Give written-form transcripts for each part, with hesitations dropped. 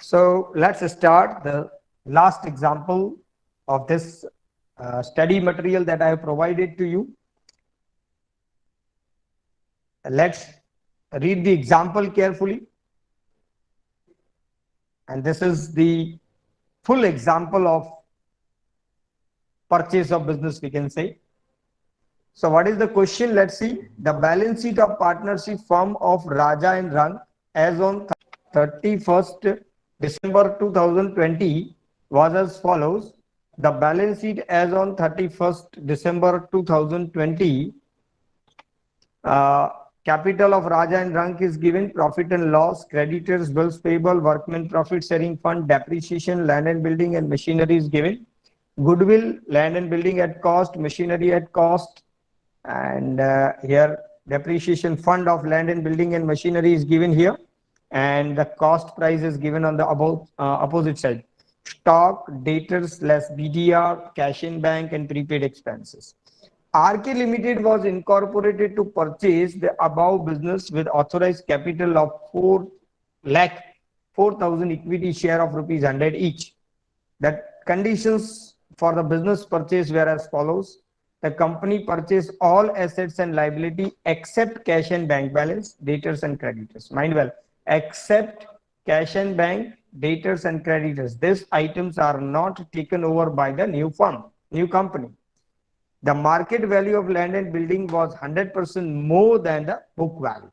So let's start the last example of this study material that I have provided to you. Let's read the example carefully. And this is the full example of purchase of business, we can say. So what is the question? Let's see. The balance sheet of partnership firm of Raja and Rang as on 31st December 2020 was as follows. The balance sheet as on 31st December 2020, capital of Raja and Rank is given, profit and loss, creditors, bills payable, workmen profit sharing fund, depreciation, land and building and machinery is given. Goodwill, land and building at cost, machinery at cost, and here depreciation fund of land and building and machinery is given here, and the cost price is given on the above opposite side. Stock, debtors less BDR, cash in bank and prepaid expenses. RK Limited was incorporated to purchase the above business with authorized capital of 4,04,000 equity share of rupees 100 each. The conditions for the business purchase were as follows. The company purchased all assets and liability except cash and bank balance, debtors and creditors. Mind well, except cash and bank, debtors and creditors. These items are not taken over by the new firm, new company. The market value of land and building was 100% more than the book value,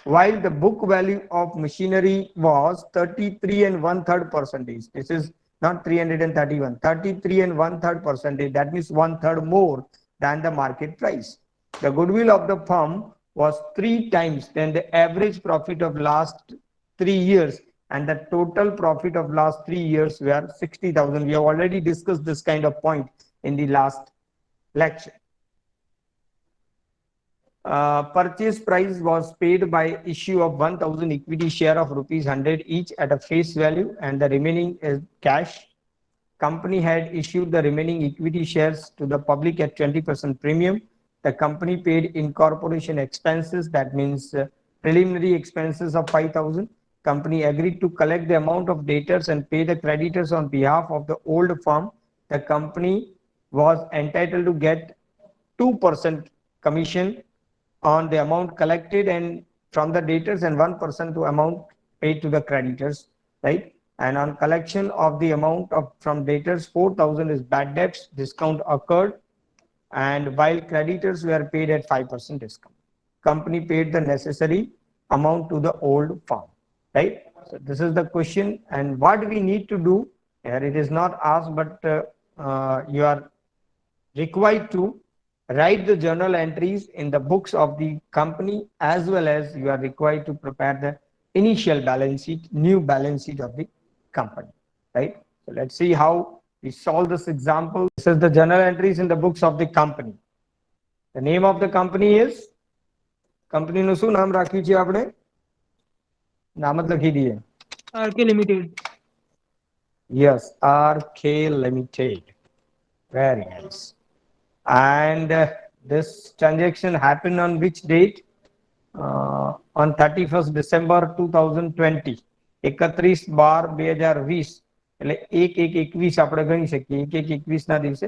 while the book value of machinery was 33 and 1/3 percentage. This is not 331, 33 and 1/3 percentage. That means 1/3 more than the market price. The goodwill of the firm was 3 times than the average profit of last 3 years, and the total profit of last 3 years were 60,000. We have already discussed this kind of point in the last lecture. Purchase price was paid by issue of 1,000 equity share of rupees 100 each at a face value, and the remaining is cash. Company had issued the remaining equity shares to the public at 20% premium. The company paid incorporation expenses, that means preliminary expenses of 5,000. Company agreed to collect the amount of debtors and pay the creditors on behalf of the old firm. The company was entitled to get 2% commission on the amount collected and from the debtors and 1% to amount paid to the creditors, right? And on collection of the amount of from debtors, 4,000 is bad debts, discount occurred, and while creditors were paid at 5% discount. Company paid the necessary amount to the old firm, right? So this is the question, and what we need to do here, it is not asked, but you are required to write the journal entries in the books of the company, as well as you are required to prepare the initial balance sheet, new balance sheet of the company, right? So let's see how we solve this example. This is the journal entries in the books of the company. The name of the company is, company નું શું નામ રાખ્યું છે આપણે? નામ જ લખી દઈએ. RK Limited. Yes, RK Limited. Very nice. And this transaction happened on which date? On 31st December 2020. 31/12/2020. એટલે 1/1/21 આપણે ગણી શકીએ. 1/1/21 ના દિવસે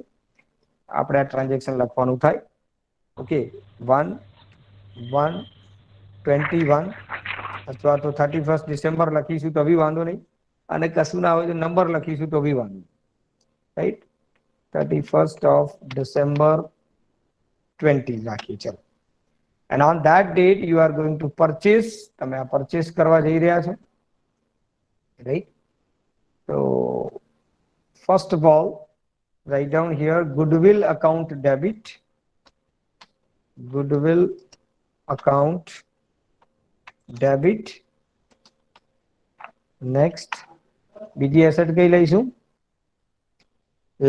આપણે આ ટ્રાન્ઝેક્શન લખવાનું થાય. ઓકે, 1/1/21 અથવા તો 31st ડિસેમ્બર લખીશું તો બી વાંધો નહીં, અને કશું ના હોય તો નંબર લખીશું તો બી વાંધો નહીં, રાઈટ? 31st of December 20 રાખી. ચલો, and on that date you are going to purchase. તમે આ purchase કરવા જઈ રહ્યા છો, right? So first of all, write down here goodwill account debit, goodwill account debit. Next, બીજી asset કઈ લઈશું?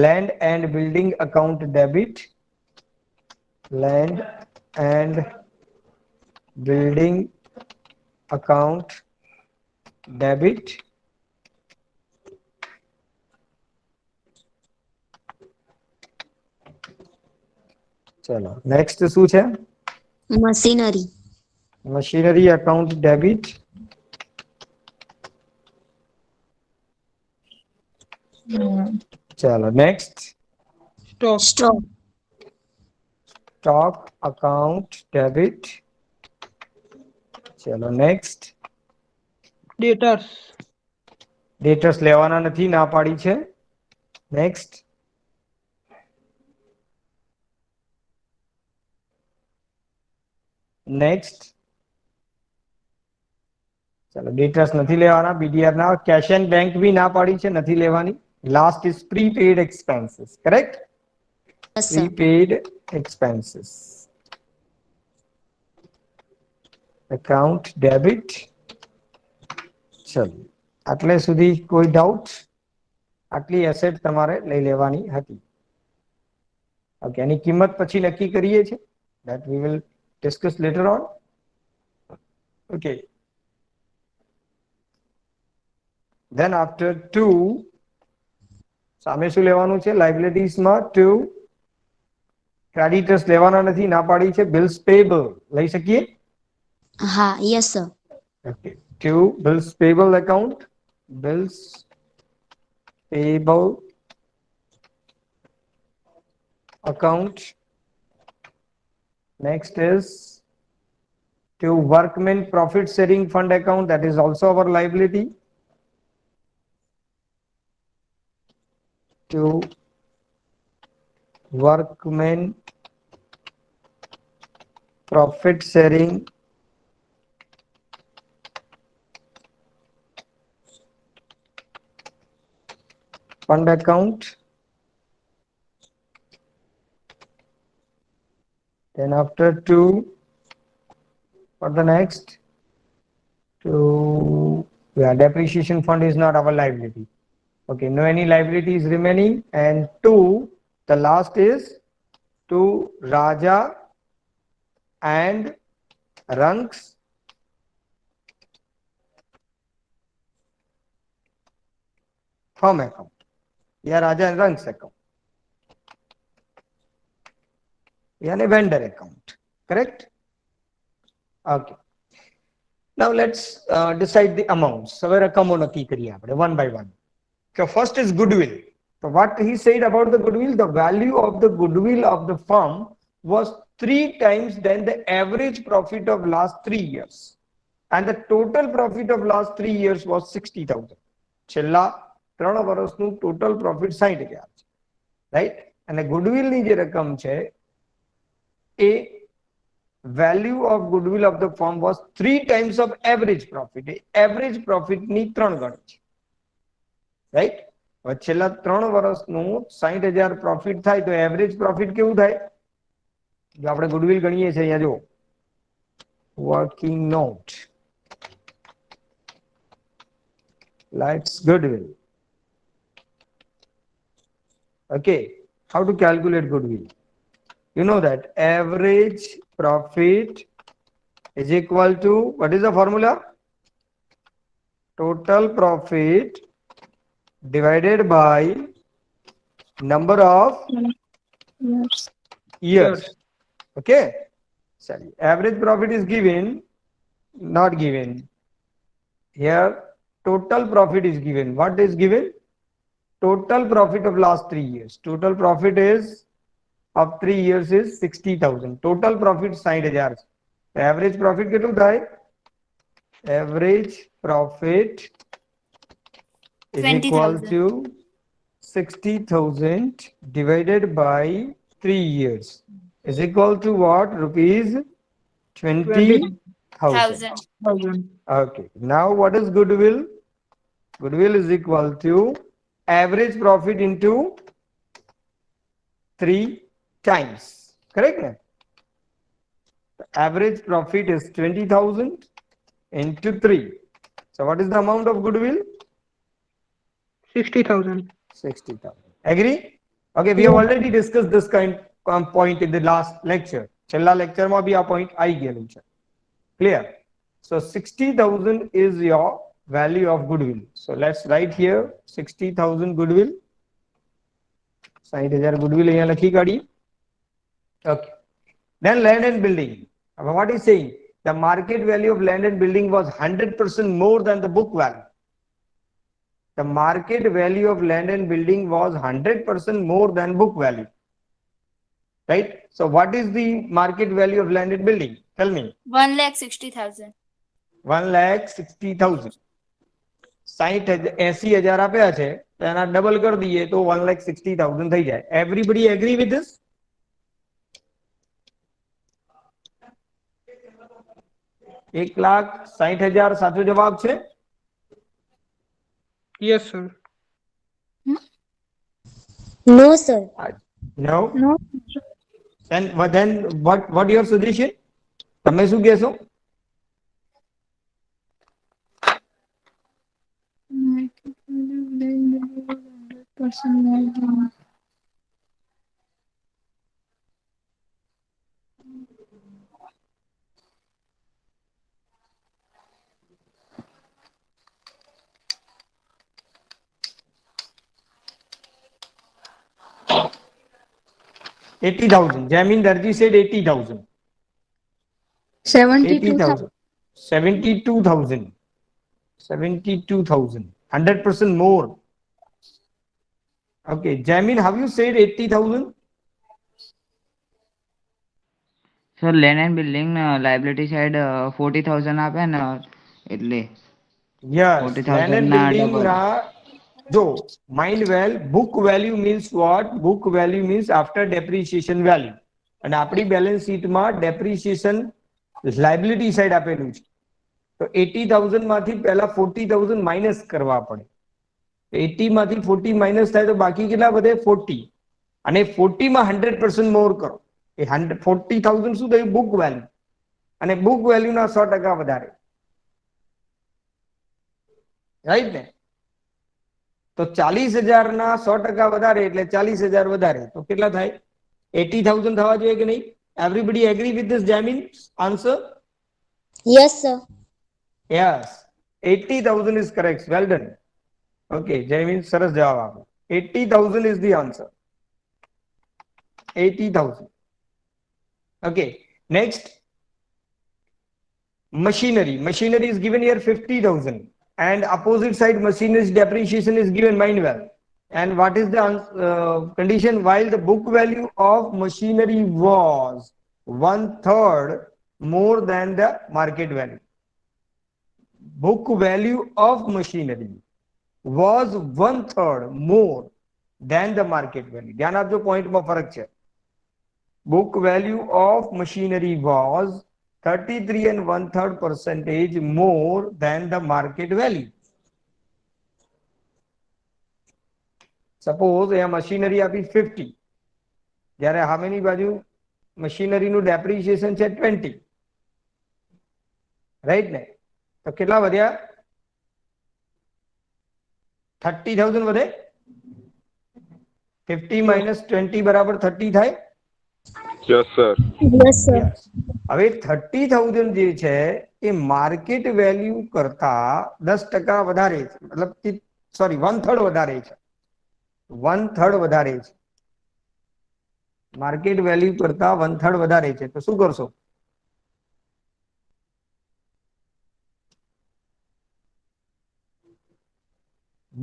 Land and building account debit, land and building account debit. ચલો, next શું છે? Machinery. Machinery account debit. चलो next, Stock. Stock. Stock account debit. चलो next, Debtors. ડેટર્સ લેવાના નથી, ના પાડી છે. નેક્સ્ટ, નેક્સ્ટ, ચલો ડેટર્સ નથી લેવાના, બીડીઆર ના. કેશ એન્ડ બેંક બી ના પાડી છે, નથી લેવાની. Last is prepaid expenses, correct? Yes, sir. Prepaid expenses, account debit. ચલો આટલે સુધી કોઈ ડાઉટ? આટલી એસેટ તમારે લઈ લેવાની હતી. ઓકે, એની કિંમત પછી નક્કી કરીએ છીએ, that we will discuss later on. Okay, then after 2, સામે શું લેવાનું છે? લાયબિલિટીઝ માં 2 ક્રેડિટર્સ લેવાના નથી, ના પાડી છે. બિલ્સ પેયેબલ લઈ શકીએ? Ha, yes, sir. Okay, 2 bills payable account, bills payable account. Next is 2 workmen profit sharing fund account, that is also our liability. 2 workmen profit sharing fund account. Then after 2, for the next 2, yeah, depreciation fund is not our liability. Okay, no any liability is remaining. And 2, the last is 2 Raja and Ranks firm account. Yeah, Raja and Ranks account. Yeah, vendor account. Correct? Okay. Now let's decide the amounts. So we're one by one. So first is goodwill. So what he said about the goodwill, the value of the goodwill of the firm was 3 times than the average profit of last 3 years. And the total profit of last 3 years was 60,000. છેલ્લા 3 વર્ષનું total profit 60,000 છે, right? અને goodwill ની જે રકમ છે એ value of goodwill of the firm was 3 times of average profit. Average profit ની 3 ગણી છે, right? છેલ્લા 3 વર્ષનું 60,000 પ્રોફિટ થાય તો એવરેજ પ્રોફિટ કેવું થાય? જો આપણે ગુડવિલ ગણીએ છીએ, અહીંયા જો working note, let's goodwill. Okay, how to calculate goodwill? You know that average profit is equal to, what is the formula? Total profit divided by number of years. Okay, sorry, average profit is given, not given here. Total profit is given. What is given? Total profit of last 3 years. Total profit is of 3 years is 60,000. Total profit 60,000. Average profit કેટલું થાય? Average profit is equal to 60,000 divided by 3 years is equal to what? Rupees 20,000. Okay, now what is goodwill? Goodwill is equal to average profit into 3 times, correct? The average profit is 20,000 into 3. So what is the amount of goodwill? 60,000. 60,000. Agree? Okay, we have already discussed this point in the last lecture. છેલ્લા લેક્ચરમાં બી આ point આવી ગયેલું છે. Clear? So 60,000 is your value of goodwill. So let's write here 60,000 goodwill. 60,000 goodwill અહીંયા લખી કાઢીએ. Okay. Then land and building. What is saying? The market value of land and building was 100% more than the book value. the market value of land and building was 100% more than book value. Right? So what is the market value of land and building? Tell me. 1,60,000. 1,60,000. 80,000 આપ્યા છે તો એના double કરી દઈએ તો 1,60,000 થઈ જાય. Everybody agree with this? એક લાખ 60,000 સાચો જવાબ છે? Yes, sir. No, sir. No. No. Then what your suggestion? તમે શું કહેશો? $80,000. Jamin Darji said 80,000. 72,000. 72,000. 72,000. 100% more. Okay, Jamin, have you said 80,000? Sir land and building liability side 40,000 આપે ને એટલે Yes, 40,000 land and ના building double. na jo mind well, book value means what? Book value means after depreciation value. અને આપણી balance શીટમાં depreciation liability side આપેલું છે તો 80,000 માંથી પહેલા 40,000 માઇનસ કરવા પડે. 80 માંથી 40 માઇનસ થાય તો બાકી કેટલા વધે? 40. અને 40 માં 100% મોર કરો. એ 40,000 શું થયું? Book value. અને બુક વેલ્યુના 100% વધારે. રાઈટ ને? તો 40,000 ના 100% વધારે એટલે 40,000 વધારે તો કેટલા થાય? 80,000 થવા જોઈએ કે નહીં? Everybody agree with this Jamin answer? Yes, sir. Yes, 80,000 is correct. Well done. Okay, Jamin સરસ જવાબ આપો. 80,000 is the answer. 80,000. Okay, next. Machinery. Machinery is given here 50,000. And opposite side machinery's depreciation is given, mind well. And what is the condition? While the book value of machinery was 1/3 more than the market value. Book value of machinery was 1/3 more than the market value. ધ્યાન આપજો, point માં ફરક છે. Book value of machinery was 33 1/3% more than the market value. Suppose a machinery આપી 50, જ્યારે સામેની બાજુ મશીનરીનું depreciation છે 20. રાઈટ ને? તો કેટલા વધ્યા? 30,000 વધે. 50 minus 20 બરાબર 30 થાય. Yes, sir. Yes, sir. Yes. હવે 30,000 જે છે એ માર્કેટ વેલ્યુ કરતા 10% વધારે છે. મતલબ કે સોરી 1/3 વધારે છે. 1/3 વધારે છે. માર્કેટ વેલ્યુ કરતા 1/3 વધારે છે તો શું કરશો?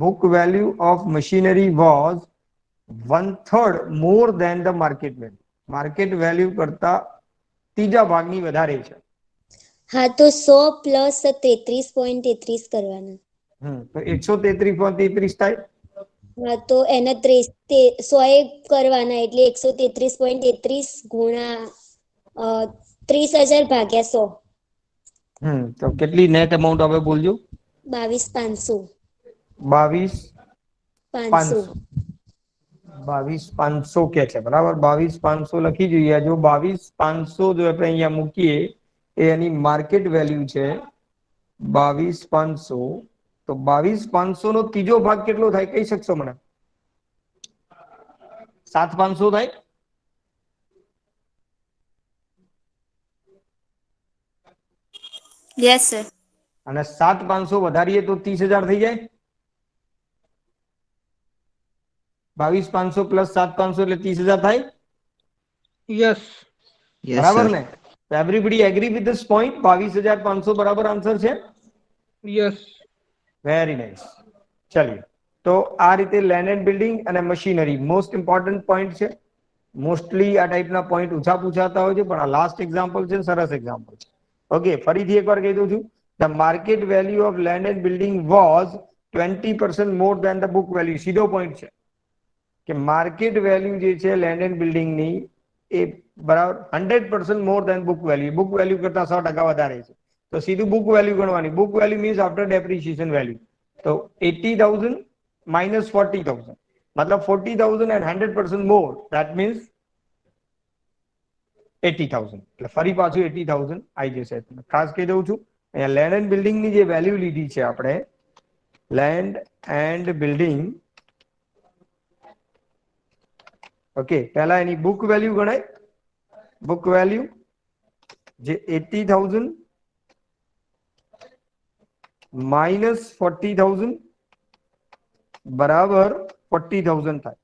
Book value of machinery was 1/3 more than the market value. Market value કરતા ત્રીજા ભાગની વધારે છે. હા તો 100 પ્લસ 33.33 કરવાના. તો 133.33 થાય. હા તો એને 100 કરવાના એટલે 133.33 ગુણા 30,000 ભાગ્યા 100. તો કેટલી નેટ અમાઉન્ટ હવે બોલજો? 22,500. 22,500. 22,500 કે છે બરાબર. 22,500 લખી જોઈએ. જો 22,500 જો આપણે અહીંયા મૂકીએ એ એની માર્કેટ વેલ્યુ છે 22,500. તો 22,500 નો ત્રીજો ભાગ કેટલો થાય કહી શકશો મને? 7,500 થાય. Yes, sir. અને 7,500 વધારીએ તો 30,000 થઈ જાય. 22,500 પ્લસ 7,500 એટલે 30,000 થાય. Yes. Yes, બરાબર sir. ને? Everybody agree with this point? 22,500 બરાબર આન્સર છે. Yes. Very nice. ચલિए તો આ રીતે લેન્ડ એન્ડ બિલ્ડિંગ અને મશીનરી મોસ્ટ ઇમ્પોર્ટન્ટ પોઈન્ટ છે. મોસ્ટલી આ ટાઈપના પોઈન્ટ ઓછા પૂછાતા હોય છે, પણ આ લાસ્ટ એક્ઝામ્પલ છે, સરસ એક્ઝામ્પલ છે. ઓકે, ફરીથી એકવાર કહી દઉં છું. The market value of land and building was 20% more than the book value. સીધો પોઈન્ટ છે કે માર્કેટ વેલ્યુ જે છે લેન્ડ એન્ડ બિલ્ડિંગની એ બરાબર 100% more than book value. Book value કરતા 100% વધારે છે. તો સીધું બુક વેલ્યુ ગણવાની. Book value means after depreciation value. તો 80,000 minus 40,000 मतलब 40,000 and 100% more, that means 80,000. એટલે ફરી પાછું 80,000 આવી જશે. ખાસ કહી દઉં છું, અહીંયા લેન્ડ એન્ડ બિલ્ડિંગ ની જે વેલ્યુ લીધી છે આપણે, લેન્ડ એન્ડ બિલ્ડિંગ, ઓકે, પહેલા એની બુક વેલ્યુ ગણાય. બુક વેલ્યુ જે 80,000 minus 40,000 બરાબર 40,000 થાય.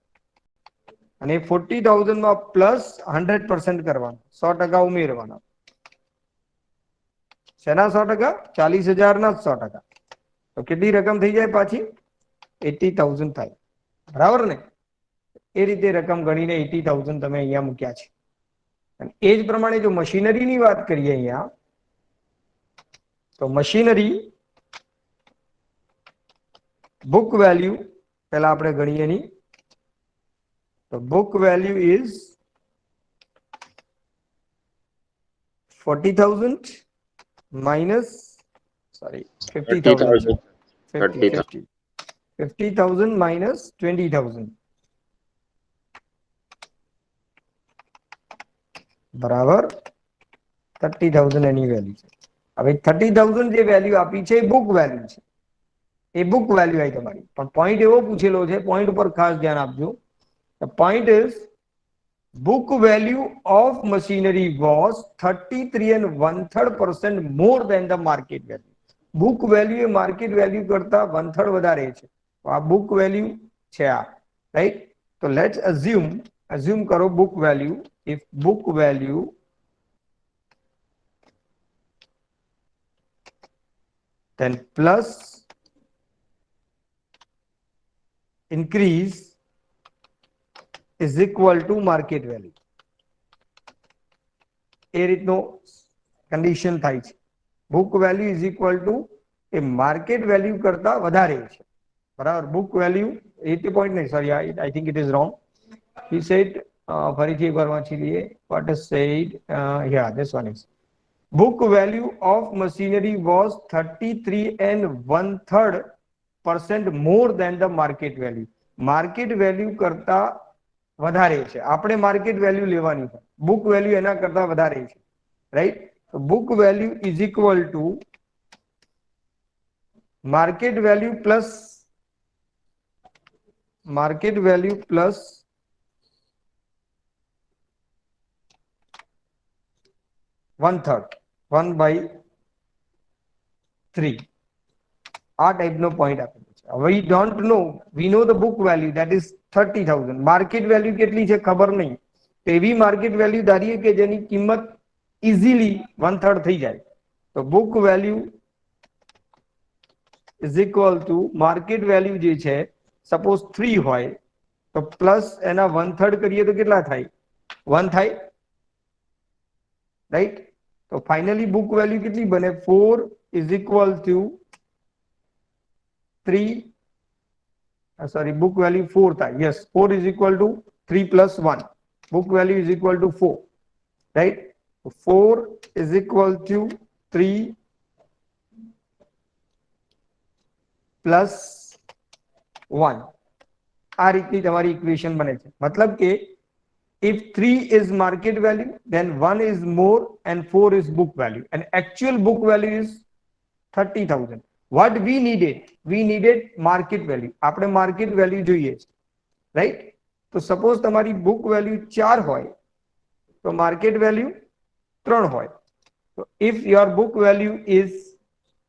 અને 40,000 માં પ્લસ 100% કરવાનું, 100% ઉમેરવાના. શેના 100%? 40,000 ના 100%. તો કેટલી રકમ થઈ જાય પાછી? 80,000 થાય. બરાબર ને? એ રીતે રકમ ગણીને 80,000 તમે અહીંયા મૂક્યા છે. અને એ જ પ્રમાણે જો મશીનરીની વાત કરીએ અહીંયા, તો મશીનરી બુક વેલ્યુ પહેલા આપણે ગણીએ ની. તો book value is 40,000 minus 50,000. 50,000 minus 20,000 બરાબર 30,000 એની વેલ્યુ છે. હવે 30,000 જે વેલ્યુ આપી છે એ બુક વેલ્યુ છે. એ બુક વેલ્યુ આવી તમારી. પણ પોઈન્ટ એવો પૂછેલો છે, પોઈન્ટ ઉપર ખાસ ધ્યાન આપજો. The point is, book value of machinery was 33 and 1/3% more than the market value. Book value A market value કરતા 1/3 વધારે છે. તો આ book value છે આ, right? તો let's assume કરો book value. If book value then plus increase is equal to market value. એ રીતનો કન્ડિશન થાય છે. Book value is equal to a market value કરતા વધારે છે. બરાબર? બુક વેલ્યુ 80 પોઈન્ટ નહીં, sorry, I think it is wrong. He said, ફરીથી એકવાર વાંચી લઈએ. What is said? Yeah this one is book value of machinery was 33 and 1/3% more than the market value. Market value કરતા વધારે છે. આપણે market value લેવાની છે, બુક વેલ્યુ એના કરતા વધારે છે, રાઈટ? તો book value is equal to market value plus 1/3, 1/3. આ ટાઈપનો પોઈન્ટ આપેલો છે. We don't know, we know the book value, that is 30,000. Market value કેટલી છે ખબર નહીં. તો એવી માર્કેટ વેલ્યુ ધારીએ કે જેની કિંમત ઇઝીલી 1/3 થઈ જાય. તો book value is equal to market value જે છે, સપોઝ 3 હોય તો પ્લસ એના 1/3 કરીએ તો કેટલા થાય? 1 થાય, રાઈટ? તો ફાઇનલી બુક વેલ્યુ કેટલી બને? 4 is equal two 3, sorry, book value 4 થાય. Yes, 4 is equal to 3 plus 1. Book value is equal to 4, right? So 4 is equal to 3 plus 1. આ રીતની તમારી ઇક્વેશન બને છે. મતલબ કે if 3 is market value, then 1 is more and 4 is book value. And actual book value is 30,000. What we needed market value. આપણે market value જોઈએ છે, right? તો સપોઝ તમારી book value 4 હોય તો market value 3 હોય. So if your book value is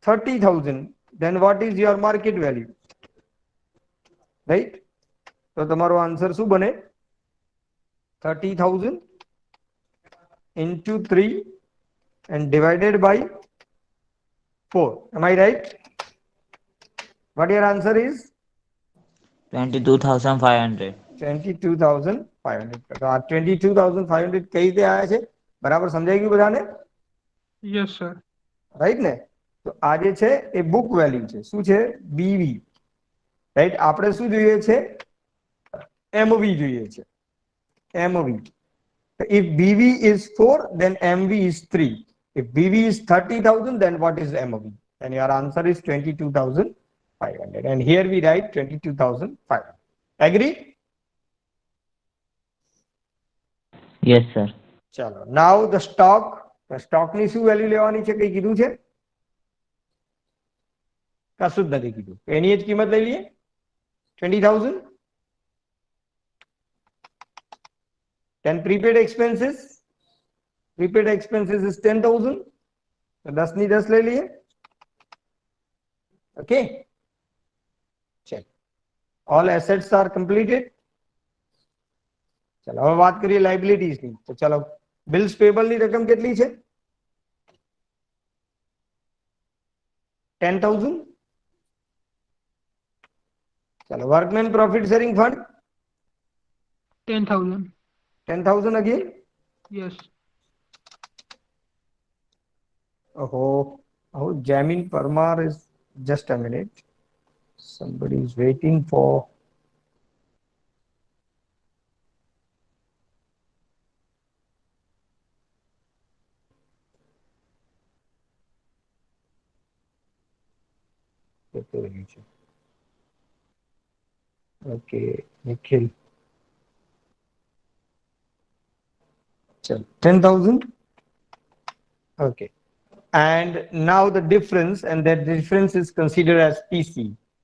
30,000, then what is your market value? Right? તો તમારો આન્સર શું બને? 30,000 into 3 and divided by 4. Am I right? What your answer is? 22,500. 22,500. તો આ 22,500 કઈ રીતે આયા છે? બરાબર સમજાઈ ગયું બધાને? Yes, sir. રાઈટ ને? તો આ જે છે એ બુક વેલ્યુ છે. શું છે? બીવી. રાઈટ? આપણે શું જોઈએ છે? એમવી જોઈએ છે. MV. If BV is 4, then MV is 3. If BV is 30,000, then what is MV? And your answer is 22,500. And here we write 22,500. Agree? Yes, sir. ચલો. Now the stock. The stock ની શું value લેવાની છે? કઈ કીધું છે? કશું જ નથી કીધું. એની જ કિંમત લઈ લઈએ. 20,000. Then prepaid expenses. Prepaid expenses is 10,000. तो 10 ની 10 લઈ લઈએ. Okay. Check. All assets are completed. चलो હવે વાત કરીએ લાયબિલિટીઝ ની. તો ચલો બિલ્સ પેબલ ની રકમ કેટલી છે? 10,000. ચલો workmen profit sharing fund 10,000. 10,000 again. Yes. Oh, Jamin Parmar is just a minute. Somebody is waiting for. Okay, Nikhil. 10,000. Okay. And now the difference, and that difference is considered as PC.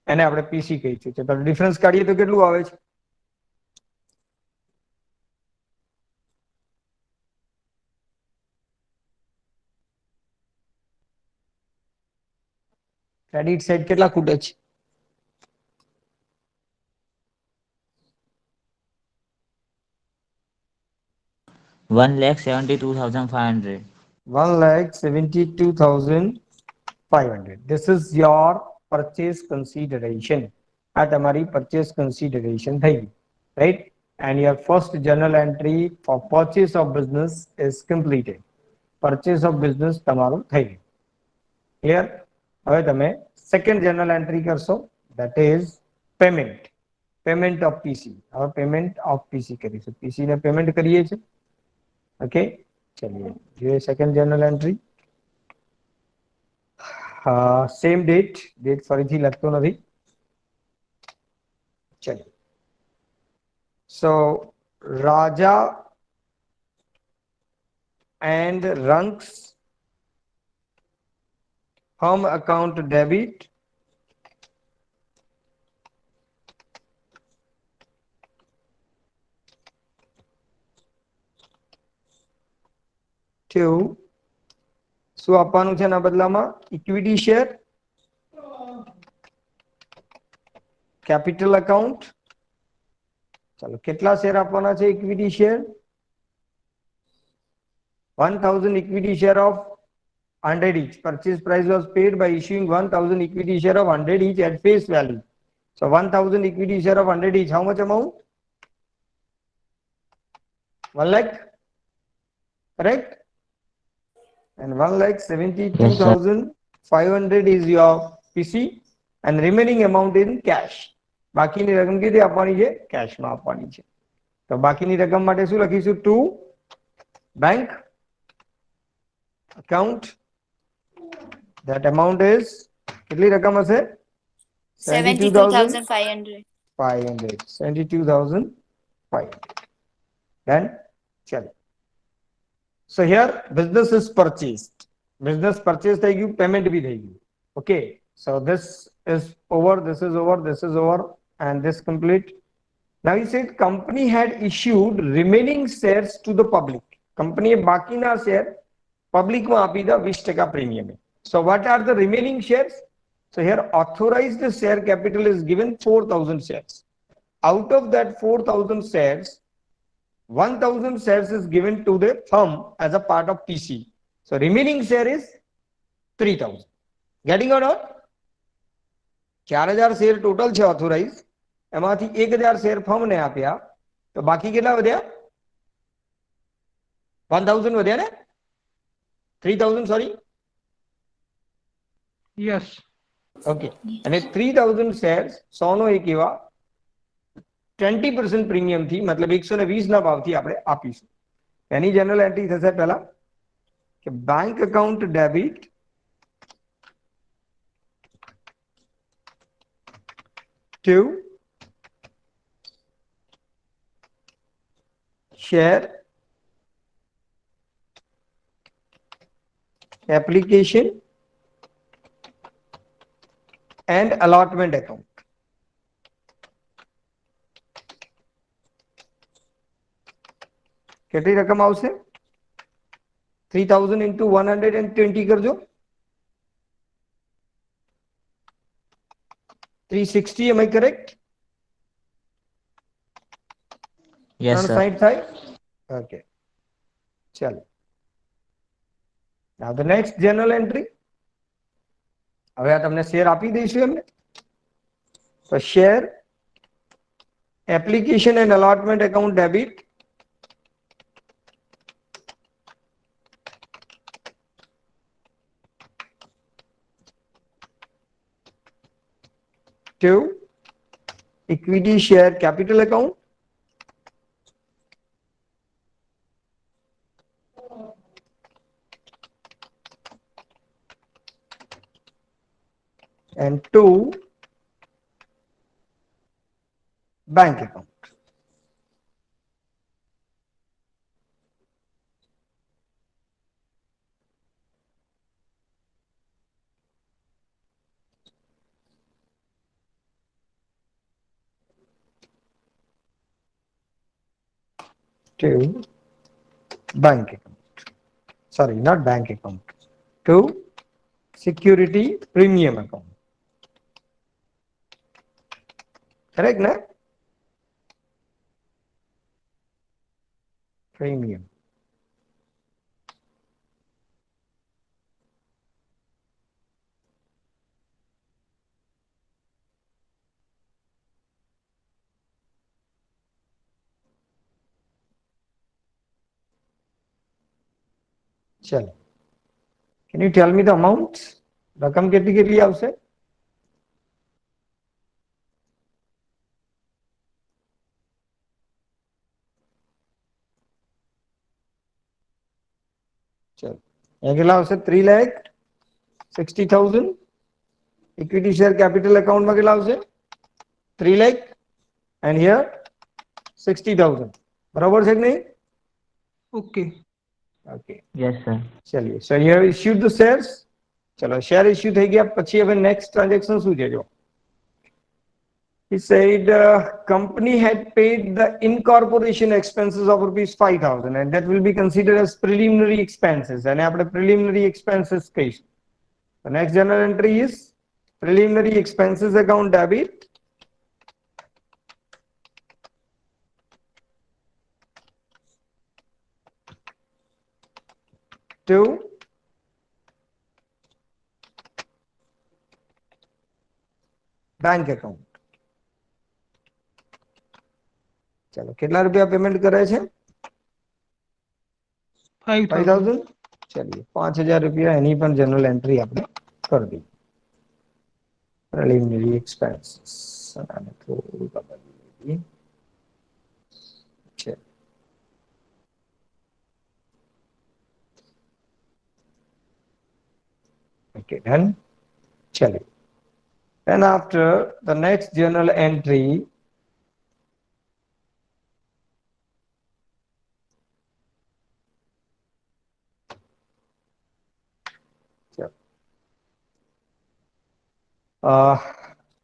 એને આપણે PC કહીએ છીએ. તો difference કાઢીએ તો કેટલું આવે છે? ક્રેડિટ સાઈડ કેટલા ખૂટે છે? 1,72,500. 1,72,500. This is your purchase consideration. આ તમારી purchase consideration થઈ ગઈ. Right? And your first journal entry for purchase of business is completed. Purchase of business તમારું થઈ ગયું. Clear? હવે તમે second journal entry કરશો. That is payment. Payment of PC. હવે payment of PC કરીશું. PC ને payment કરીએ છીએ. Okay. चलिए ये second journal entry. Same date फरीથી લખતો નથી. चलिए. So Raja and Ranks home account debit to શું આપવાનું છે એના બદલામાં? Equity share, capital account. ચાલો કેટલા શેર આપવાના છે? Equity share 1,000 equity share of 100 each. Purchase price was paid by issuing 1,000 equity share of 100 each at face value. So 1,000 equity share of 100 each. How much amount? 1 lakh. Correct? And 1,72,500 is your PC and remaining amount in cash. બાકીની રકમ કેવી આપવાની છે? કેશમાં આપવાની છે. તો બાકીની રકમ માટે શું લખીશું? To bank account. That amount is કેટલી રકમ હશે? 72,500. 72,500. Then ચલો. So here business is purchased. Business purchase થઈ ગયું, payment બી થઈ ગયું. Okay. So this is over, this is over, this is over, and this complete. Now he said company had issued remaining shares to the public. Company બાકીના share public માં આપી દા 20% premium. So what are the remaining shares? So here authorized share capital is given 4,000 shares. Out of that 4,000 shares, 1,000 shares is given to the firm as a part of PC. So remaining share is 3,000. Getting or not? 4,000 share total છે authorized. એમાંથી 1000 share ફર્મને આપ્યા તો બાકી કેટલા વધ્યા? 1000 વધ્યા ને? 3000 sorry. Yes. Okay, અને 3000 શેર્સ 100 નો એક એવા 20% પ્રીમિયમ થી મતલબ 120 ના ભાવથી આપણે આપીશું. એની જનરલ એન્ટ્રી થશે પહેલા કે bank account debit to share application and allotment account. કેટલી રકમ આવશે? 3000 into 120 કરજો. 360, am I correct? Yes, sir. 360 થાય. Okay, ચલો. Now the next journal entry. હવે આ તમને શેર આપી દઈશું એમને. તો share application and allotment account debit to equity share capital account and to bank account. To bank account. Sorry, not bank account. To security premium account. Correct, na? Premium. ચલો. Can you tell me the amount? રકમ કેટલી કેટલી આવશે? ચલો. અહીંયા કેટલા આવશે? 3,60,000. Equity share capital એકાઉન્ટમાં કેટલા આવશે? 3 lakh and here 60,000. બરાબર છે કે નહીં? Okay. Okay. Yes, sir. ચલિए, so you have issued the shares. ચલો, શેર ઇશ્યુ થઈ ગયા પછી હવે નેક્સ્ટ ટ્રાન્ઝેક્શન શું છે જો? He said company had paid the incorporation expenses of rupees 5,000 and that will be considered as preliminary expenses and આપણે preliminary expenses કહીશું. The next journal entry is preliminary expenses account debit to bank account. ચલો, કેટલા રૂપિયા payment કરે છે? 5,000. 5,000. ચलिए, 5,000 રૂપિયા એની પણ general entry આપણે કરી દી. preliminary expenses અને થોડું બદલી દઈએ. છે. Okay, done. ચલિए. And after the next journal entry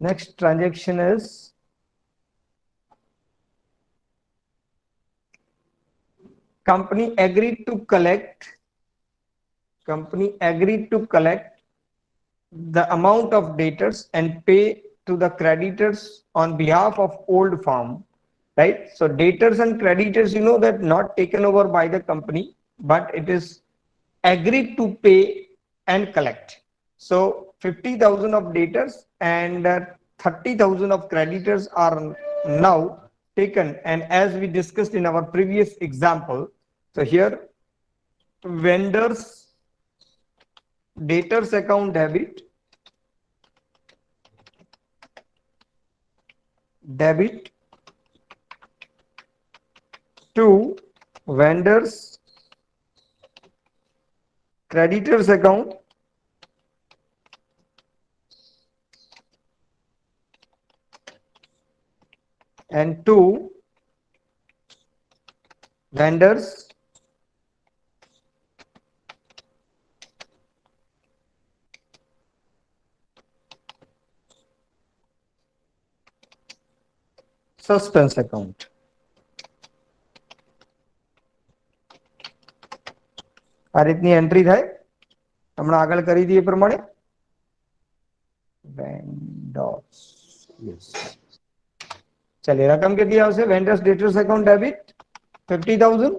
next transaction is company agreed to collect the amount of debtors and pay to the creditors on behalf of old firm, right? So debtors and creditors, you know that not taken over by the company, but it is agreed to pay and collect. So 50,000 of debtors and 30,000 of creditors are now taken, and as we discussed in our previous example, so here vendors debtors account debit to vendors creditors account and to vendors suspense account. આ રીતની entry થાય હમણાં આગળ કરી દઈએ પ્રમાણે vendors yes चलिए रकम कितनी આવશે vendors debtors account debit 50,000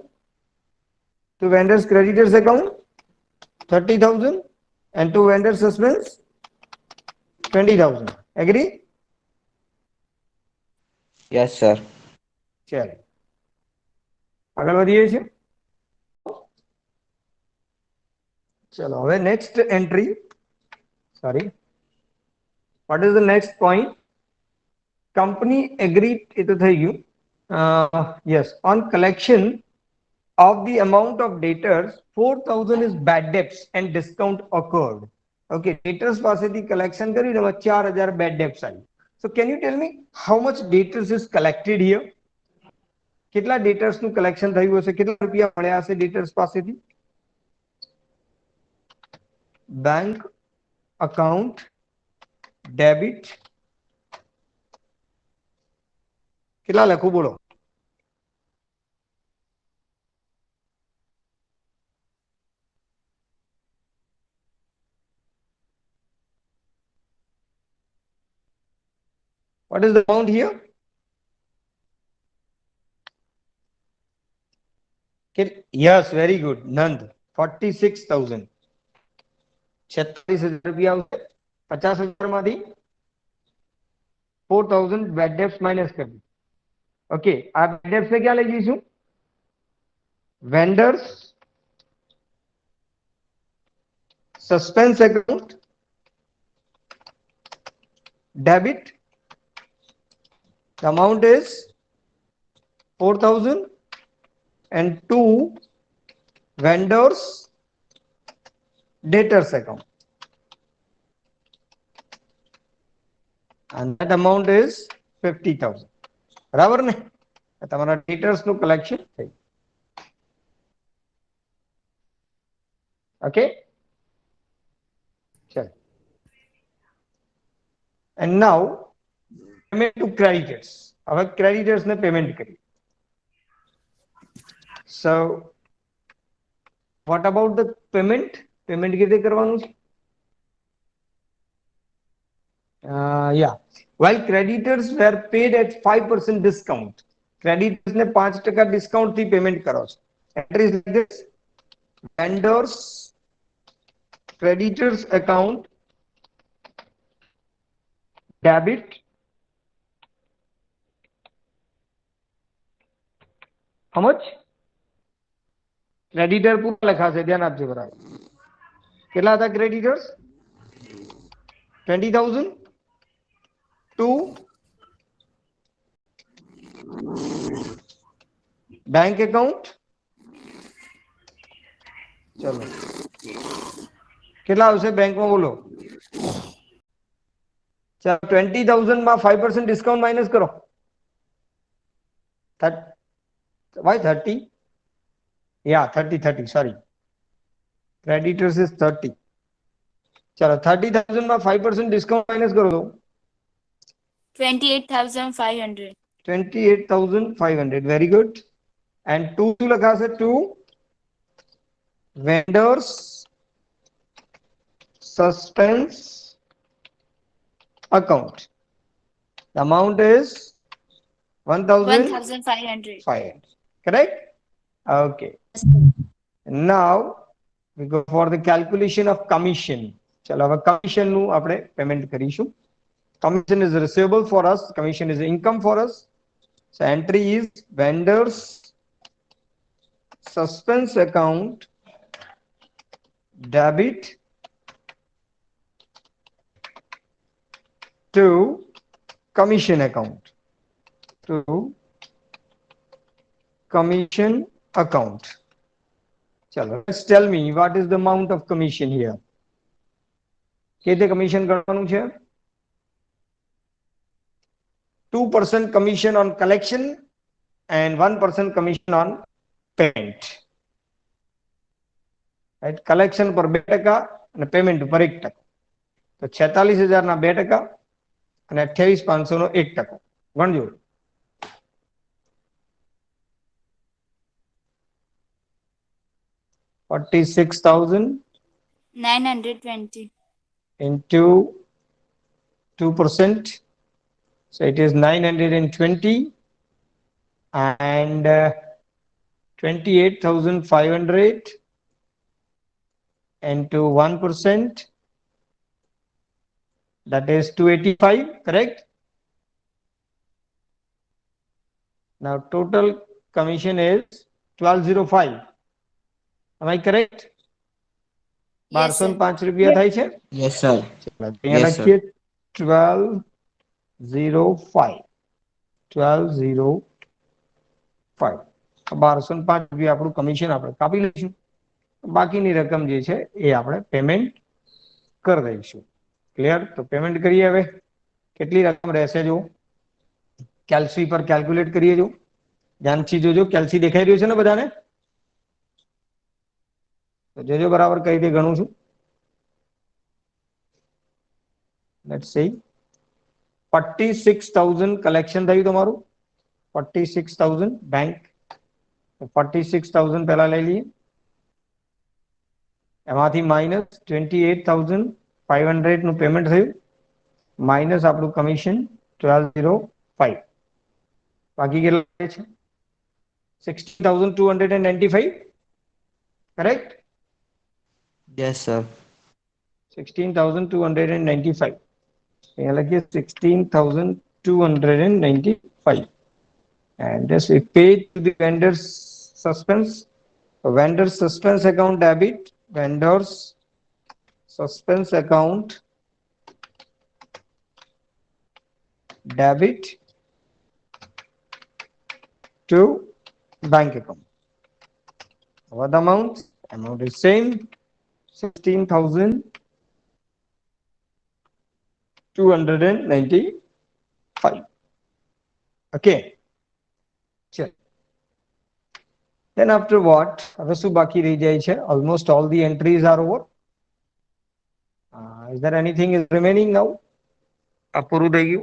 to vendors creditors account 30,000 and to vendors suspense 20,000 agree Yes, sir. चलिए આગળ વધીએ છીએ ચલો હવે next entry sorry what is the next point company agreed it થઈ ગયું yes on collection of the amount of debtors 4,000 is bad debts and discount occurred okay debtors પાસેથી collection કરી એમાં 4,000 bad debts આવી so can you tell me how much debtors is collected here કેટલા debtors નું collection થયું હશે કેટલા રૂપિયા મળ્યા હશે debtors પાસેથી bank account debit કેટલા લખું બોલો what is the amount here yes very good Nand 46,000 46,000 રૂપિયા આવશે 50,000 માંથી 4,000 bad debts minus કરી ओके आप bad debts से क्या ले जईशु vendors suspense account debit the amount is 4,000 and to vendors debtors account and that amount is 50,000 બરાબર ને તમારા ડેટર્સ નું કલેક્શન થઈ ઓકે ચલો and now payment to creditors હવે creditors ને પેમેન્ટ કરી so what about the payment payment કેવી રીતે કરવાનું છે yeah while creditors were paid at 5% discount creditors ने 5% discount थी payment करो entries like this vendors creditors account debit how much creditor પૂરા લખાશે ધ્યાન આપજો બરાબર કેટલા હતા creditors 20,000 to bank account चलो કેટલા આવશે બેંકમાં બોલો ચાલો 20,000 માં 5% ડિસ્કાઉન્ટ માઈનસ કરો why 30 yeah 30 sorry creditors is 30 चलो 30,000 માં 5% ડિસ્કાઉન્ટ માઈનસ કરો તો 28,500. 28,500 very good and to લખાશે to vendors suspense account the amount is 1,500. 1,500 correct okay now we go for the calculation of commission ચલો હવે કમિશન નું આપણે પેમેન્ટ કરીશું Commission is receivable for us. Commission is income for us. So entry is vendors suspense account debit to commission account. To commission account. Chalo, let's tell me what is the amount of commission here. Kete commission કરવાનું છે? 2% commission on collection and 1% commission on payment. Right? Collection પર 2% અને payment પર 1%. તો 46,000 ના 2% અને 28,500 નો 1%. ગણજો. 920 into 2%. So it is 920 and 28,500 into 1%. That is 285, correct? Now total commission is 1205. Am I correct? Yes, sir. 1205 રૂપિયા થાય છે. Yes, sir. અહીંયા Yes, sir. લખીએ 1205. 1205. 1205 રૂપિયા આપણું કમિશન આપણે કાપી લઈશું. બાકીની રકમ જે છે એ આપણે પેમેન્ટ કરી દઈશું. ક્લિયર? તો પેમેન્ટ કરીએ હવે. કેટલી રકમ રહેશે જો? કેલ્સી પર કેલ્ક્યુલેટ કરીએ જો. ધ્યાનથી જોજો. કેલ્સી દેખાઈ રહ્યું છે ને બધાને? તો જોજો બરાબર કઈ રીતે ગણું છું. Let's see. 46,000 કલેક્શન થયું તમારું. 46,000 બેંક. 46,000 પહેલા લઈ લઈએ. એમાંથી માઇનસ 28,500 નું પેમેન્ટ થયું. માઇનસ આપણું કમિશન 1205. બાકી કેટલા છે? 16,295. કરેક્ટ? Yes, sir. 16,295. અહીંયા લખીએ 16,295. And this we paid to the vendors suspense. Vendors suspense account debit. Vendors suspense account debit to bank account. What amount? Amount is same. 16,295. Okay. Sure. Then after what? હવે શું બાકી રહી જાય છે? Almost all the entries are over. Is there anything is remaining now? આ પૂરું થઈ ગયું.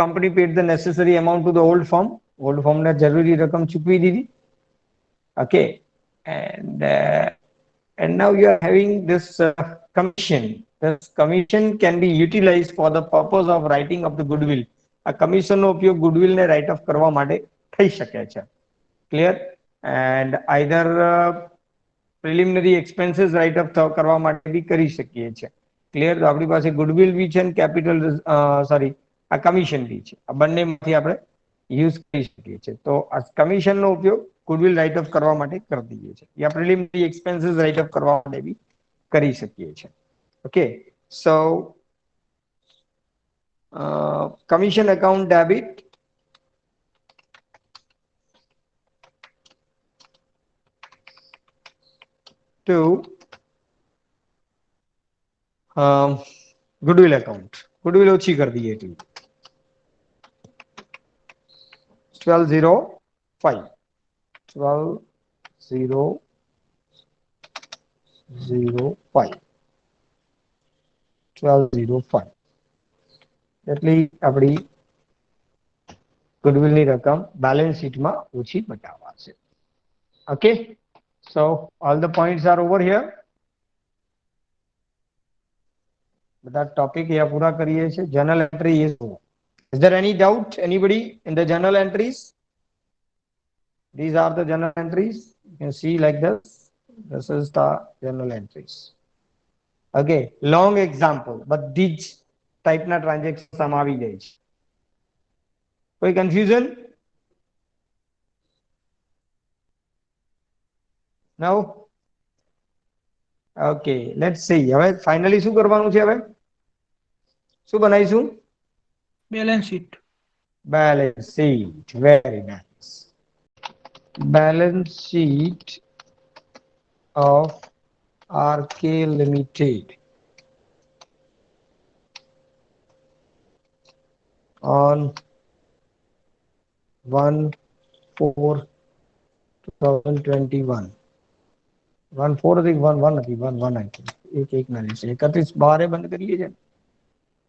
Company paid the necessary amount to the old firm. Old firm ને જરૂરી રકમ ચૂકવી દીધી. Okay. And now you are having this commission. This commission can be utilized for the purpose of writing of the goodwill. A commission નો ઉપયોગ goodwill ને write off કરવા માટે થઈ શકે છે. Clear? And either preliminary expenses write off કરવા માટે બી કરી શકીએ છે. Clear? તો આપણી પાસે goodwill બી છે અને capital sorry આ commission બી છે. આ બંનેમાંથી આપણે યુઝ કરી શકીએ છીએ. તો આ કમિશન નો ઉપયોગ ગુડવિલ રાઇટ ઓફ કરવા માટે કરી દઈએ છીએ, યા પ્રિલિમિનરી એક્સપેન્સીસ રાઇટ ઓફ કરવા માટે બી કરી શકીએ છીએ. Okay, so commission account debit to goodwill account. Goodwill ઓછી કરી દઈએ એટલી 1205 એટલી આપણી ગુડવિલ ની રકમ બેલેન્સ શીટ માં ઓછી બતાવાશે. Okay, so all the points are over here. બધા ટોપિક અહીંયા પૂરા કરીએ છીએ. Journal entry is over. Is there any doubt anybody in the journal entries? These are the journal entries. You can see like this. This is the journal entries. Okay, long example, but these ટાઈપના transaction આમાં આવી જાય છે. કોઈ confusion? No? Okay, let's see. હવે finally શું કરવાનું છે? હવે શું બનાવીશું? Balance sheet. Balance sheet. Very nice. Balance sheet of RK Limited on 1/4/2021. 1/4 હતી, 1/1 હતી, 1/1 હતી. એક ના લેશે. 31/12 બંધ કરીએ છે.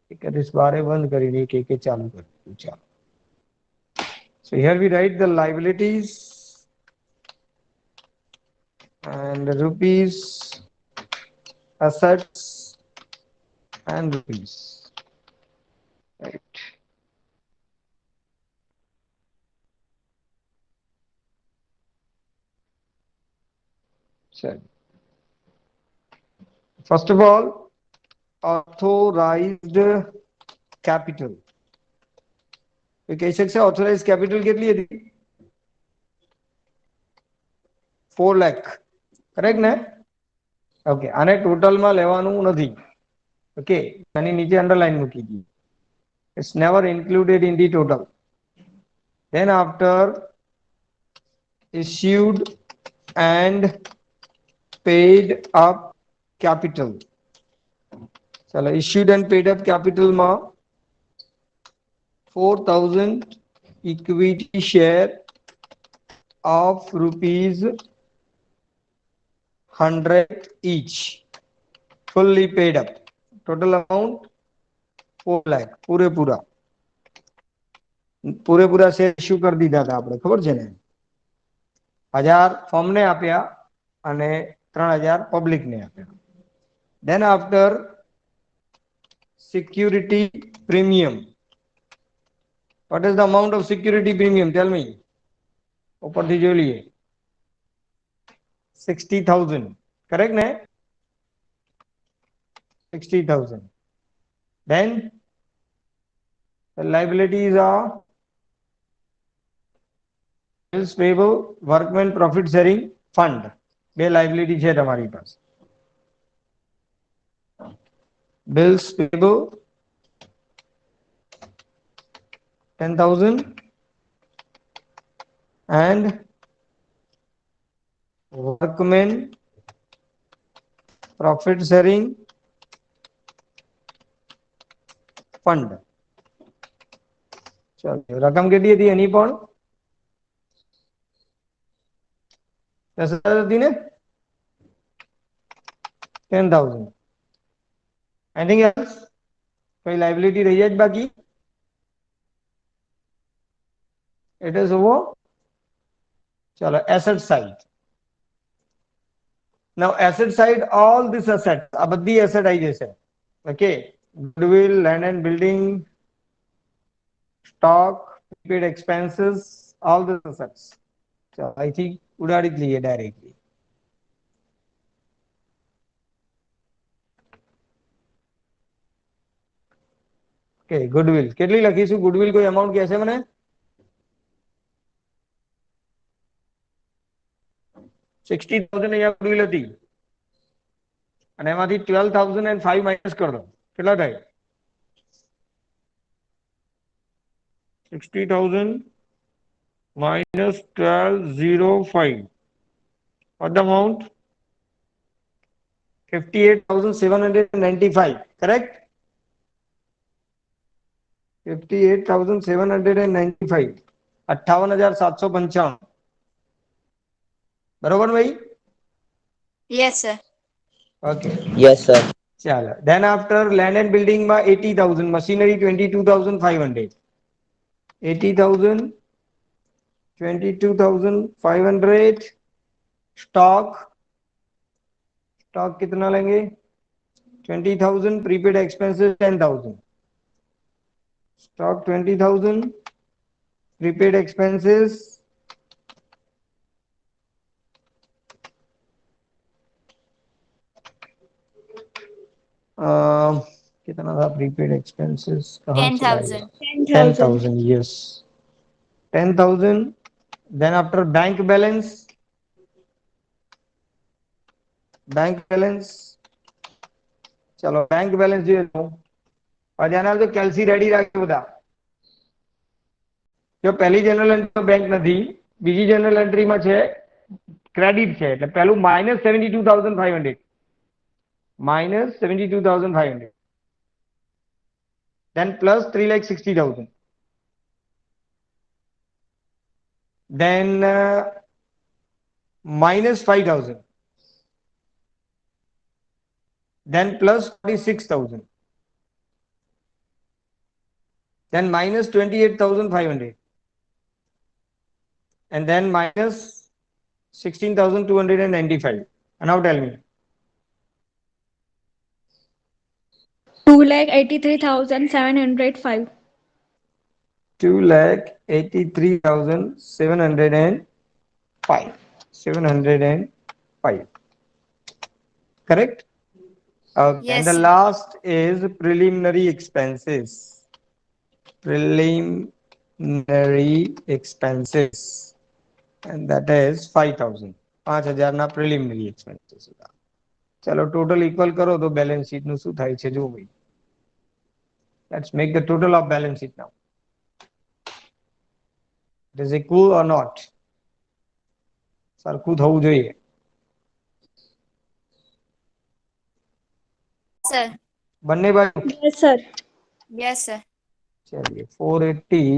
31/12 બંધ કરીને એક ચાલુ કરીશું. ચાલો. So here we write the liabilities and the rupees, assets and rupees. Right. So, first of all, authorized capital. તો કહી શકશે ઓથોરાઇઝ કેપિટલ કેટલી હતી? 4 લાખ. કરેક્ટ ને? ઓકે, આને ટોટલમાં લેવાનું નથી. ઓકે, આની નીચે અંડરલાઈન મૂકી દી. It's never included in the total. Then after issued and paid up capital. चलो, issued and paid up capital માં 4,000 equity share of rupees 100 each, fully paid up. Total amount 4 lakh. પૂરેપૂરા share issue કરી દીધા હતા આપણે, ખબર છે ને? 1000 ફોર્મ ને આપ્યા અને 3000 પબ્લિક ને આપ્યા. Then after security premium. What is the amount of security premium? Tell me. ઉપરથી જોઈ લઈએ. 60,000. Correct ne? 60,000. Then the liabilities are bills payable, workmen profit sharing fund. બે liability છે તમારી પાસે. Bills payable 10,000 and workmen profit sharing fund. ચાલો, રકમ કેટલી હતી એની પણ? 10,000 હતી ને? 10,000. Anything else? कोई liability रही है बाकी? It is over. चलो, asset side. Now asset side, all this asset, આ બધી asset આવી જશે. Okay, goodwill, land and building, stock, prepaid expenses, all the assets. So I think ઉડાડી જ લઈએ directly. Okay, goodwill. કેટલી લખીશું goodwill? કોઈ amount કહેશે મને? 60,000 અહીંયા goodwill હતી અને એમાંથી 12,005 માઇનસ કરી દો. કેટલા થાય? 60,000 minus 12,05. What the amount? 58,795. Correct? 58,795. 58,795. बरोबर भाई? Yes, sir. Okay. Yes, sir. चलो. Then after land and building में 80,000, machinery 22,500. 80,000, 22,500. Stock कितना लेंगे? 20,000. Prepaid expenses 10,000. Stock 20,000. Prepaid expenses 10,000. कितना था प्रीपेड एक्सपेंसेस कहाँ चला गया 10,000. 10,000 yes 10,000 then after bank balance चलो बैंक बैलेंस જોઈએ તો અજાના તો કેલ્સી રેડી રાખી બધા જો પહેલી જનરલ એન્ટ્રી બેંક નથી બીજી જનરલ એન્ટ્રીમાં છે ક્રેડિટ છે એટલે પહેલું -72,500 -72,500 then plus 3,60,000 then -5,000 then plus 46,000 then -28,500 and then -16,295 and now tell me 2,83,705. 2,83,705 correct okay. Yes, And the sir. last is preliminary expenses and that is 5,000 5,000 ના preliminary expenses હતા ચલો total equal કરો તો balance sheet નું શું થાય છે જો ભાઈ let's make the total of balance sheet now is it cool or not સરખું થવું જોઈએ Sir. બંને બાજુ Yes, sir. Yes, sir. चलिए 480